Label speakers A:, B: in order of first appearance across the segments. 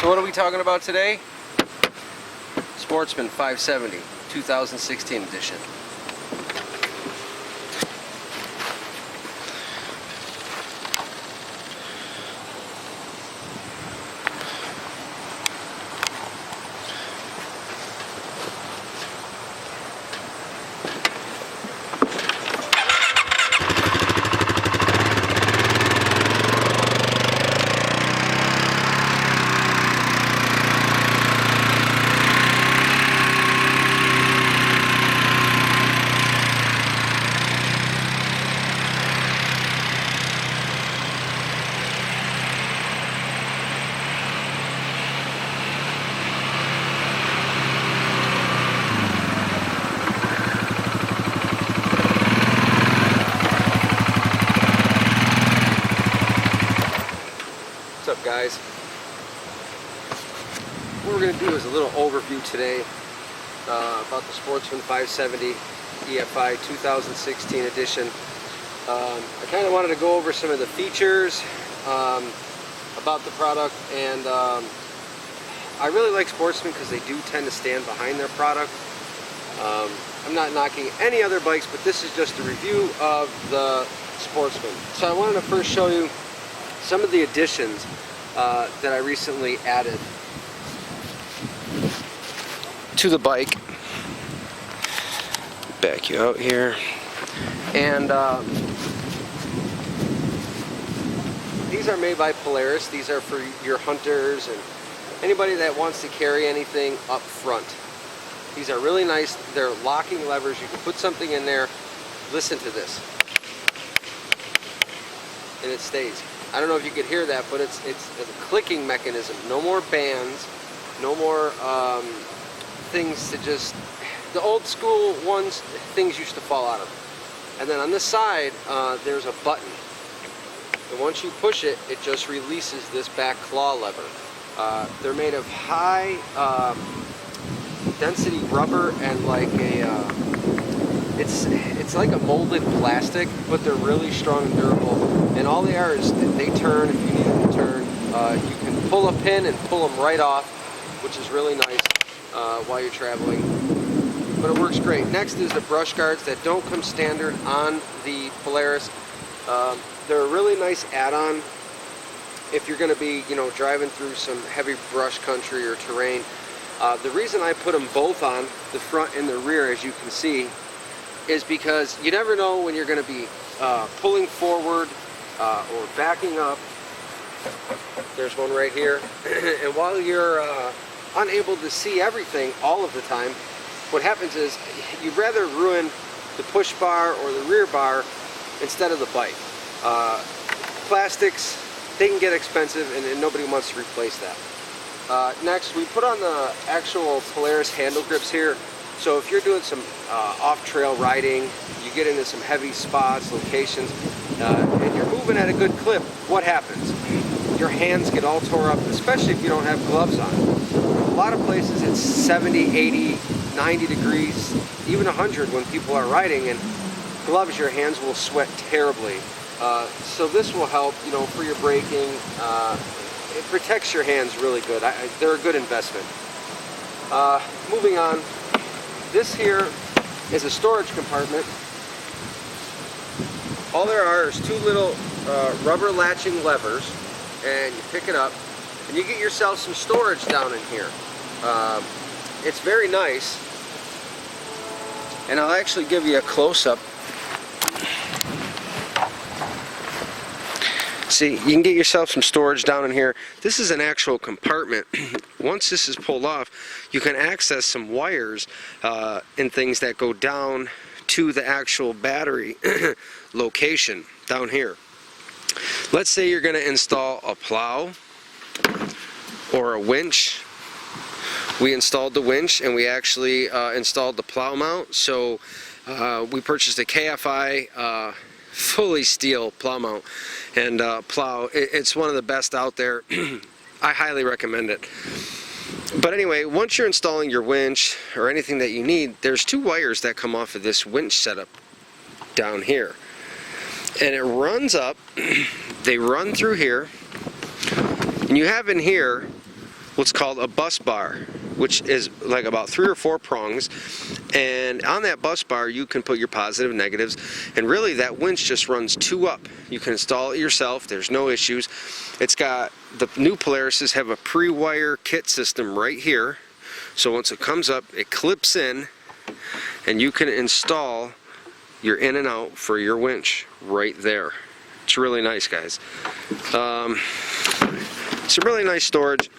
A: So what are we talking about today? Sportsman 570, 2016 edition. What's up, guys? What we're going to do is a little overview today about the Sportsman 570 EFI 2016 edition. I kind of wanted to go over some of the features about the product, and I really like Sportsman because they do tend to stand behind their product. I'm not knocking any other bikes, but this is just a review of the Sportsman. So I wanted to first show you some of the additions that I recently added to the bike. Back you out here, and these are made by Polaris. These are for your hunters and anybody that wants to carry anything up front. These are really nice. They're locking levers. You can put something in there. Listen to this, and it stays. I don't know if you could hear that, but it's a clicking mechanism. No more bands, no more things to just, the old school ones, things used to fall out of. And then on this side, there's a button. And once you push it, it just releases this back claw lever. They're made of high density rubber and like a, it's like a molded plastic, but they're really strong and durable. And all they are is they turn if you need them to turn. You can pull a pin and pull them right off, which is really nice while you're traveling. But it works great. Next is the brush guards that don't come standard on the Polaris. They're a really nice add-on if you're going to be, driving through some heavy brush country or terrain. The reason I put them both on, the front and the rear, as you can see, is because you never know when you're going to be pulling forward or backing up. There's one right here. And while you're unable to see everything all of the time, what happens is you'd rather ruin the push bar or the rear bar instead of the bike. Plastics, they can get expensive, and nobody wants to replace that. Next, we put on the actual Polaris handle grips here. So if you're doing some off-trail riding, you get into some heavy spots, locations, and you're moving at a good clip, what happens? Your hands get all tore up, especially if you don't have gloves on. A lot of places it's 70, 80, 90 degrees, even 100 when people are riding, and gloves, your hands will sweat terribly. So this will help, for your braking. It protects your hands really good. They're a good investment. Moving on. This here is a storage compartment. All there are is two little rubber latching levers, and you pick it up and you get yourself some storage down in here. It's very nice, and I'll actually give you a close-up. See, you can get yourself some storage down in here. This is an actual compartment. Once this is pulled off, you can access some wires and things that go down to the actual battery location down here. Let's say you're going to install a plow or a winch. We installed the winch, and we actually installed the plow mount. So we purchased a KFI fully steel plow mount, and plow, it's one of the best out there. I highly recommend it. But anyway, once you're installing your winch or anything that you need, there's two wires that come off of this winch setup down here, and it runs up. They run through here, and you have in here
B: what's called a bus bar, which is like about 3 or 4 prongs, and on that bus bar you can put your positive, negatives, and really that winch just runs 2 up. You can install it yourself, there's no issues. It's got, the new Polarises have a pre-wire kit system right here, so once it comes up it clips in and you can install your in and out for your winch right there. It's really nice, guys. It's a really nice storage.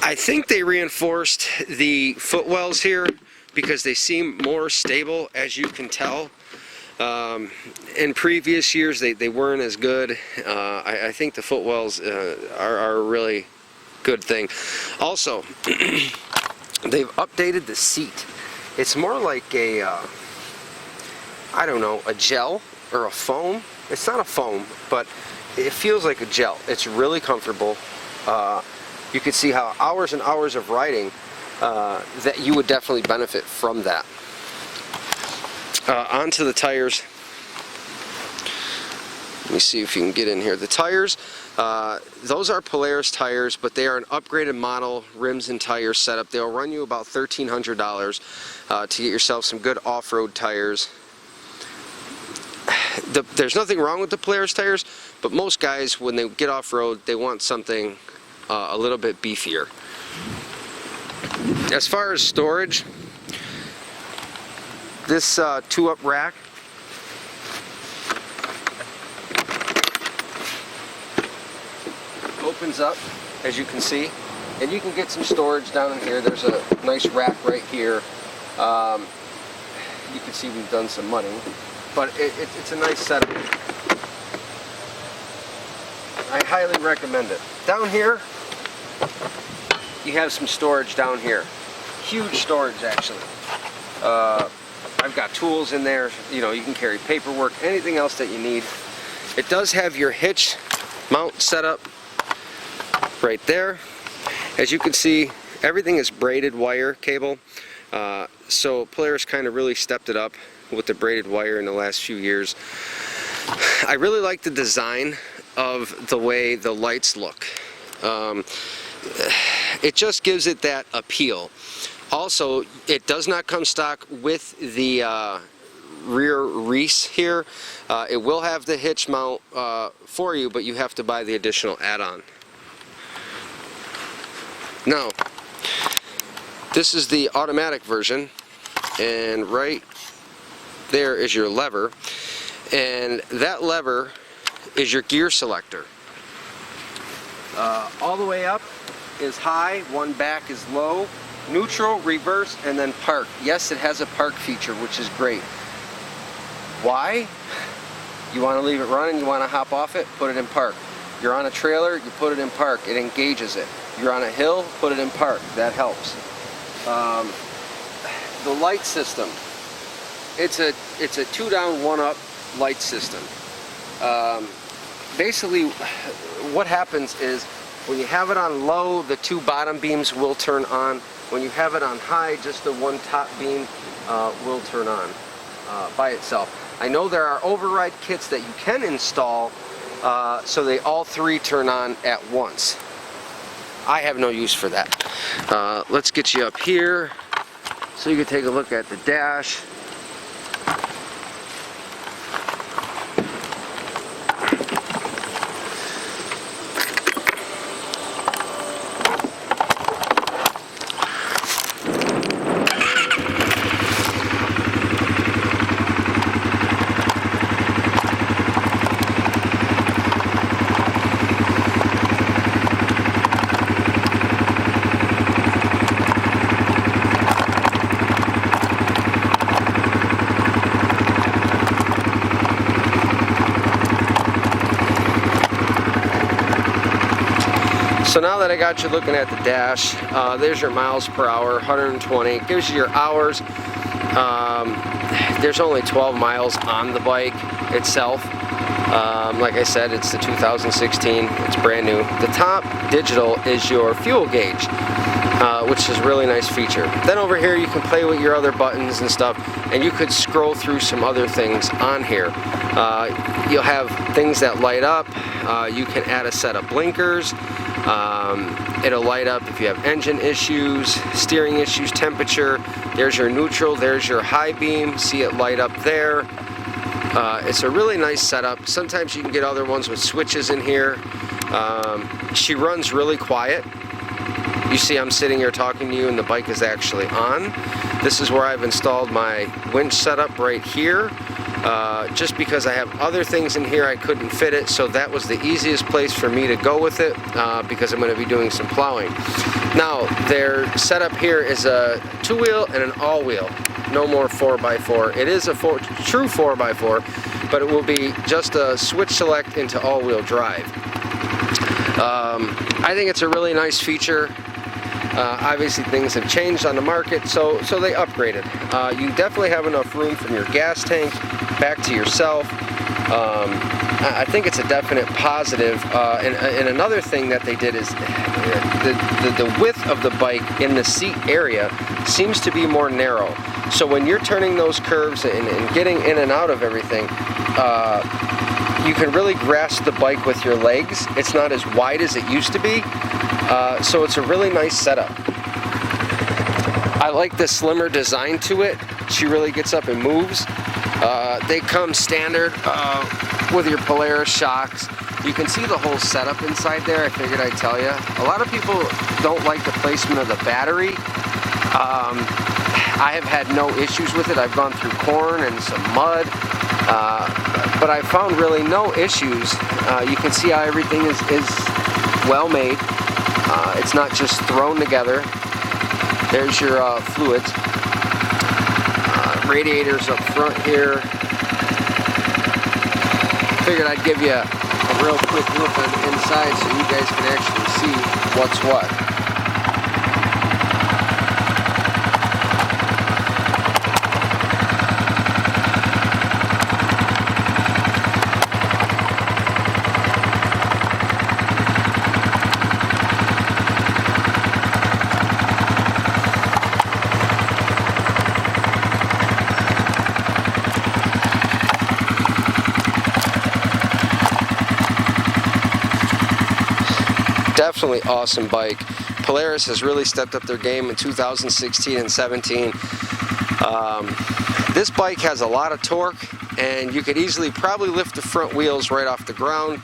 B: I think they reinforced the footwells here because they seem more stable, as you can tell. In previous years they weren't as good. I think the footwells are a really good thing. Also, they've updated the seat. It's more like a, I don't know, a gel or a foam. It's not a foam, but it feels like a gel. It's really comfortable. You could see how hours and hours of riding that you would definitely benefit from that. Onto the tires. Let me see if you can get in here. The tires, those are Polaris tires, but they are an upgraded model rims and tires setup. They'll run you about $1,300 to get yourself some good off-road tires. There's nothing wrong with the Polaris tires, but most guys, when they get off-road, they want something a little bit beefier. As far as storage, this 2-up rack opens up, as you can see, and you can get some storage down in here. There's a nice rack right here. You can see we've done some mudding, but it's a nice setup. I highly recommend it. Down here, you have some storage down here. Huge storage, actually. I've got tools in there. You know, you can carry paperwork, anything else that you need. It does have your hitch mount set up right there. As you can see, everything is braided wire cable. So Polaris kind of really stepped it up with the braided wire in the last few years. I really like the design of the way the lights look. It just gives it that appeal. Also, it does not come stock with the rear Reese here. It will have the hitch mount for you, but you have to buy the additional add-on. Now, this is the automatic version, and right there is your lever, and that lever is your gear selector. All the way up is high, one back is low, neutral, reverse, and then park. Yes, it has a park feature, which is great. Why? You want to leave it running, you want to hop off it, put it in park. You're on a trailer, you put it in park, it engages it. You're on a hill, put it in park, that helps. The light system, it's a 2-down, 1-up light system. Basically, what happens is when you have it on low, the 2 bottom beams will turn on. When you have it on high, just the 1 top beam will turn on by itself. I know there are override kits that you can install so they all 3 turn on at once. I have no use for that. Let's get you up here so you can take a look at the dash. So now that I got you looking at the dash, there's your miles per hour, 120. It gives you your hours. There's only 12 miles on the bike itself. Like I said, it's the 2016. It's brand new. The top digital is your fuel gauge, which is a really nice feature. Then over here you can play with your other buttons and stuff, and you could scroll through some other things on here. You'll have things that light up. You can add a set of blinkers. It'll light up if you have engine issues, steering issues, temperature. There's your neutral, there's your high beam. See it light up there. It's a really nice setup. Sometimes you can get other ones with switches in here. She runs really quiet. You see I'm sitting here talking to you and the bike is actually on. This is where I've installed my winch setup right here. Just because I have other things in here I couldn't fit it, so that was the easiest place for me to go with it, because I'm going to be doing some plowing. Now their setup here is a 2-wheel and an all-wheel, no more 4x4. It is a true 4x4, but it will be just a switch select into all-wheel drive. I think it's a really nice feature. Obviously things have changed on the market, so they upgraded. You definitely have enough room from your gas tank back to yourself. I think it's a definite positive. And another thing that they did is the width of the bike in the seat area seems to be more narrow. So when you're turning those curves and getting in and out of everything, you can really grasp the bike with your legs. It's not as wide as it used to be. So it's a really nice setup. I like the slimmer design to it. She really gets up and moves. They come standard with your Polaris shocks. You can see the whole setup inside there. I figured I'd tell you. A lot of people don't like the placement of the battery. I have had no issues with it. I've gone through corn and some mud, but I found really no issues. You can see how everything is well made. It's not just thrown together. There's your fluids. Radiators up front here. Figured I'd give you a real quick look on the inside so you guys can actually see what's what. Definitely awesome bike. Polaris has really stepped up their game in 2016 and 17. This bike has a lot of torque, and you could easily probably lift the front wheels right off the ground.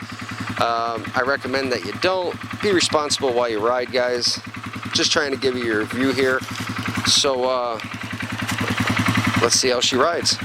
B: I recommend that you don't. Be responsible while you ride, guys. Just trying to give you your review here. So let's see how she rides.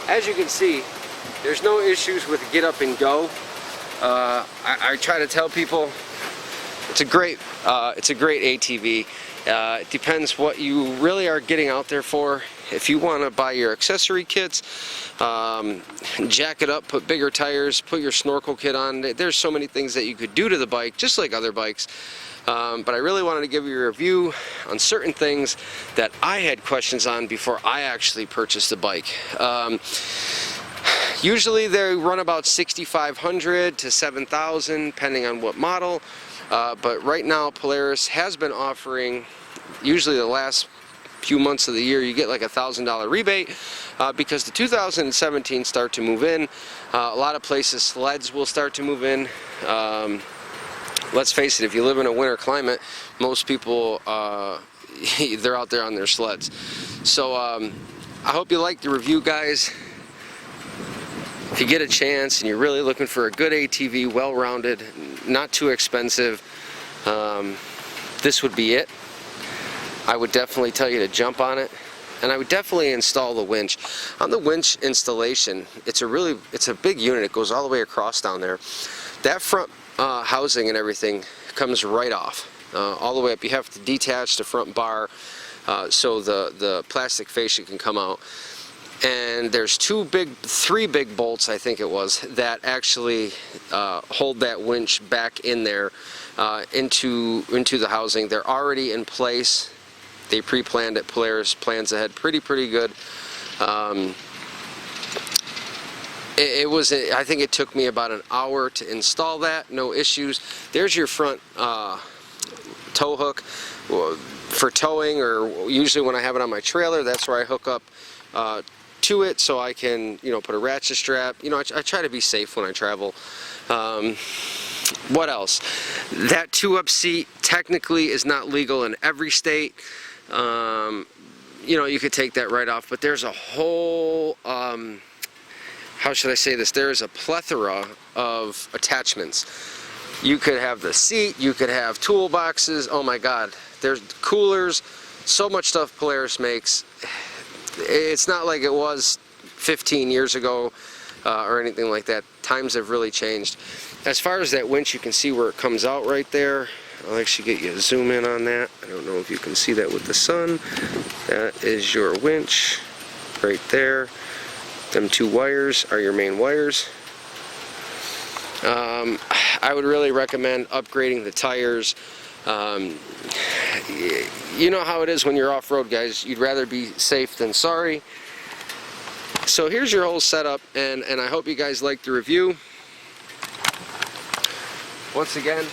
B: As you can see, there's no issues with get up and go. I try to tell people it's a great ATV. It depends what you really are getting out there for. If you want to buy your accessory kits, jack it up, put bigger tires, put your snorkel kit on. There's so many things that you could do to the bike, just like other bikes. But I really wanted to give you a review on certain things that I had questions on before I actually purchased the bike. Usually they run about $6,500 to $7,000 depending on what model, but right now Polaris has been offering, usually the last few months of the year, you get like $1,000 rebate because the 2017 start to move in. A lot of places sleds will start to move in. let's face it, if you live in a winter climate, most people, they're out there on their sleds. So I hope you liked the review, guys. If you get a chance and you're really looking for a good ATV, well-rounded, not too expensive, this would be it. I would definitely tell you to jump on it, and I would definitely install the winch. On the winch installation, it's a big unit. It goes all the way across down there. That front housing and everything comes right off, all the way up. You have to detach the front bar so the plastic fascia can come out. And there's three big bolts, I think it was, that actually hold that winch back in there into the housing. They're already in place. They pre-planned it. Polaris plans ahead pretty good. I think it took me about an hour to install that, no issues. There's your front tow hook for towing, or usually when I have it on my trailer, that's where I hook up to it so I can, put a ratchet strap. I try to be safe when I travel. What else? That 2-up seat technically is not legal in every state. You could take that right off, but there's a whole, how should I say this? There is a plethora of attachments. You could have the seat, you could have toolboxes. Oh my God, there's coolers, so much stuff Polaris makes. It's not like it was 15 years ago or anything like that. Times have really changed. As far as that winch, you can see where it comes out right there. I'll actually get you a zoom in on that. I don't know if you can see that with the sun. That is your winch right there. Them 2 wires are your main wires. I would really recommend upgrading the tires. You know how it is when you're off-road, guys. You'd rather be safe than sorry. So here's your whole setup, and I hope you guys liked the review. Once again,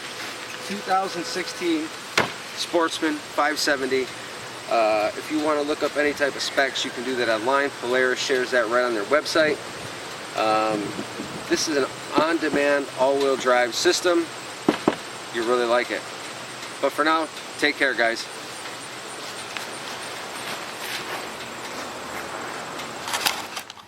B: 2016 Sportsman 570. If you want to look up any type of specs, you can do that online. Polaris shares that right on their website. This is an on-demand all-wheel drive system. You really like it. But for now, take care, guys.